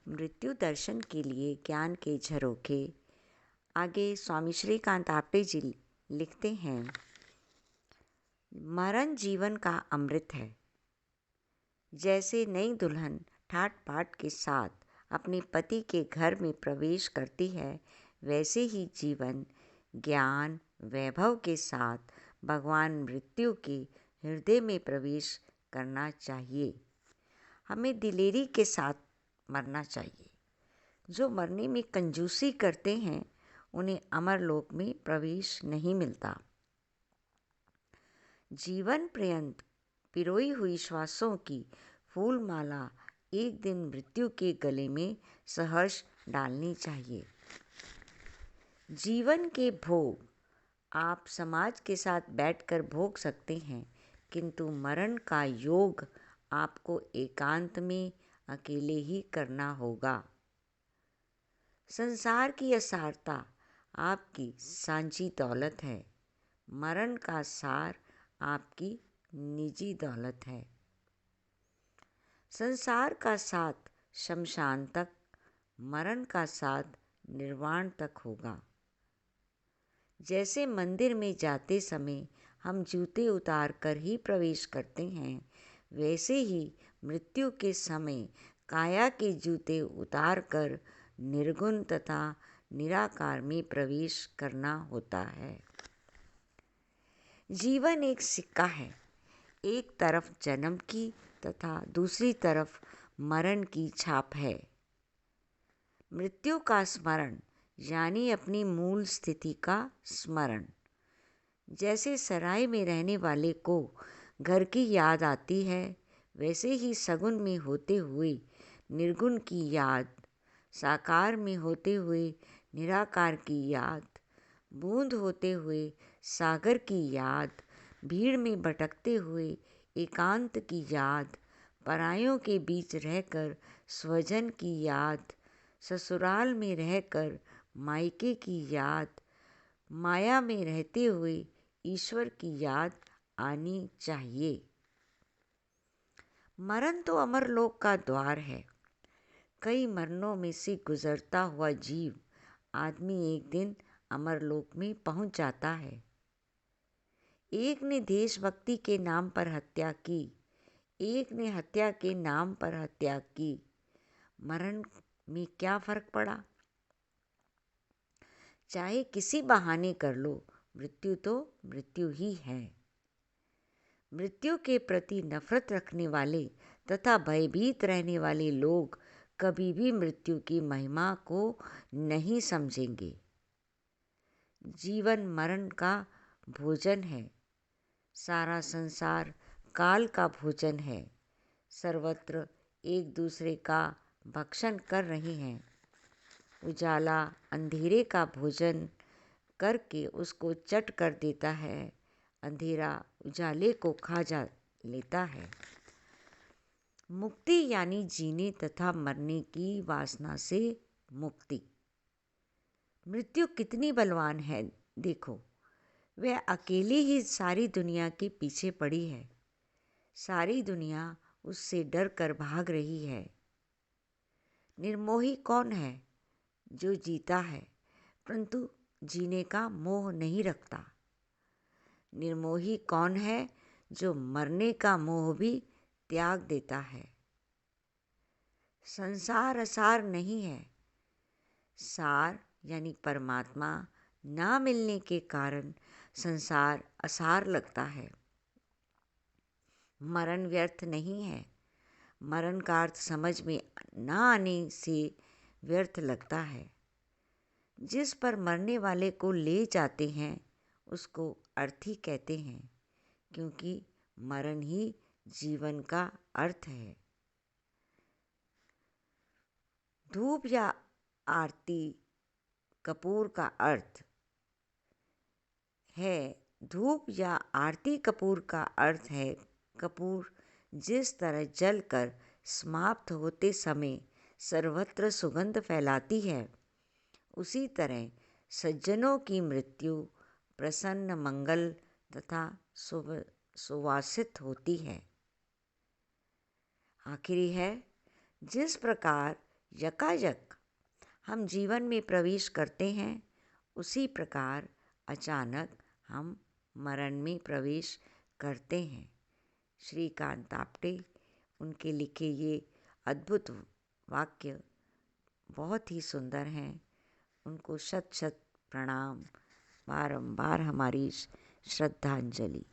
मृत्यु दर्शन के लिए ज्ञान के झरोखे। आगे स्वामी श्रीकांत आपटे जी लिखते हैं, मरण जीवन का अमृत है। जैसे नई दुल्हन ठाट बाट के साथ अपने पति के घर में प्रवेश करती है, वैसे ही जीवन ज्ञान वैभव के साथ भगवान मृत्यु के हृदय में प्रवेश करना चाहिए। हमें दिलेरी के साथ मरना चाहिए। जो मरने में कंजूसी करते हैं उन्हें अमरलोक में प्रवेश नहीं मिलता। जीवन पर्यंत पिरोई हुई श्वासों की फूलमाला एक दिन मृत्यु के गले में सहर्ष डालनी चाहिए। जीवन के भोग आप समाज के साथ बैठकर भोग सकते हैं, किंतु मरण का योग आपको एकांत में अकेले ही करना होगा। संसार की असारता आपकी सांझी दौलत है, मरण का सार आपकी निजी दौलत है। संसार का साथ शमशान तक, मरण का साथ निर्वाण तक होगा। जैसे मंदिर में जाते समय हम जूते उतार कर ही प्रवेश करते हैं, वैसे ही मृत्यु के समय काया के जूते उतार कर निर्गुण तथा निराकार में प्रवेश करना होता है। जीवन एक सिक्का है, एक तरफ जन्म की तथा दूसरी तरफ मरण की छाप है। मृत्यु का स्मरण यानी अपनी मूल स्थिति का स्मरण। जैसे सराय में रहने वाले को घर की याद आती है, वैसे ही सगुन में होते हुए निर्गुण की याद, साकार में होते हुए निराकार की याद, बूंद होते हुए सागर की याद, भीड़ में भटकते हुए एकांत की याद, परायों के बीच रहकर स्वजन की याद, ससुराल में रहकर मायके की याद, माया में रहते हुए ईश्वर की याद आनी चाहिए। मरण तो अमरलोक का द्वार है। कई मरणों में से गुजरता हुआ जीव आदमी एक दिन अमरलोक में पहुंच जाता है। एक ने देशभक्ति के नाम पर हत्या की, एक ने हत्या के नाम पर हत्या की। मरण में क्या फर्क पड़ा? चाहे किसी बहाने कर लो, मृत्यु तो मृत्यु ही है। मृत्यु के प्रति नफरत रखने वाले तथा भयभीत रहने वाले लोग कभी भी मृत्यु की महिमा को नहीं समझेंगे। जीवन मरण का भोजन है। सारा संसार काल का भोजन है। सर्वत्र एक दूसरे का भक्षण कर रहे हैं। उजाला अंधेरे का भोजन करके उसको चट कर देता है, अंधेरा उजाले को खा जा लेता है। मुक्ति यानी जीने तथा मरने की वासना से मुक्ति। मृत्यु कितनी बलवान है देखो, वह अकेली ही सारी दुनिया के पीछे पड़ी है। सारी दुनिया उससे डर कर भाग रही है। निर्मोही कौन है? जो जीता है परंतु जीने का मोह नहीं रखता। निर्मोही कौन है? जो मरने का मोह भी त्याग देता है। संसार असार नहीं है। सार यानी परमात्मा ना मिलने के कारण संसार असार लगता है। मरण व्यर्थ नहीं है। मरण का अर्थ समझ में ना आने से व्यर्थ लगता है। जिस पर मरने वाले को ले जाते हैं उसको अर्थी कहते हैं, क्योंकि मरण ही जीवन का अर्थ है। धूप या आरती कपूर का अर्थ है। धूप या आरती कपूर का अर्थ है कपूर जिस तरह जलकर समाप्त होते समय सर्वत्र सुगंध फैलाती है, उसी तरह सज्जनों की मृत्यु प्रसन्न मंगल तथा सुवासित होती है। आखिरी है, जिस प्रकार यकायक हम जीवन में प्रवेश करते हैं, उसी प्रकार अचानक हम मरण में प्रवेश करते हैं। श्रीकांत आप्टे, उनके लिखे ये अद्भुत वाक्य बहुत ही सुंदर हैं। उनको शत शत प्रणाम, बारंबार हमारी श्रद्धांजलि।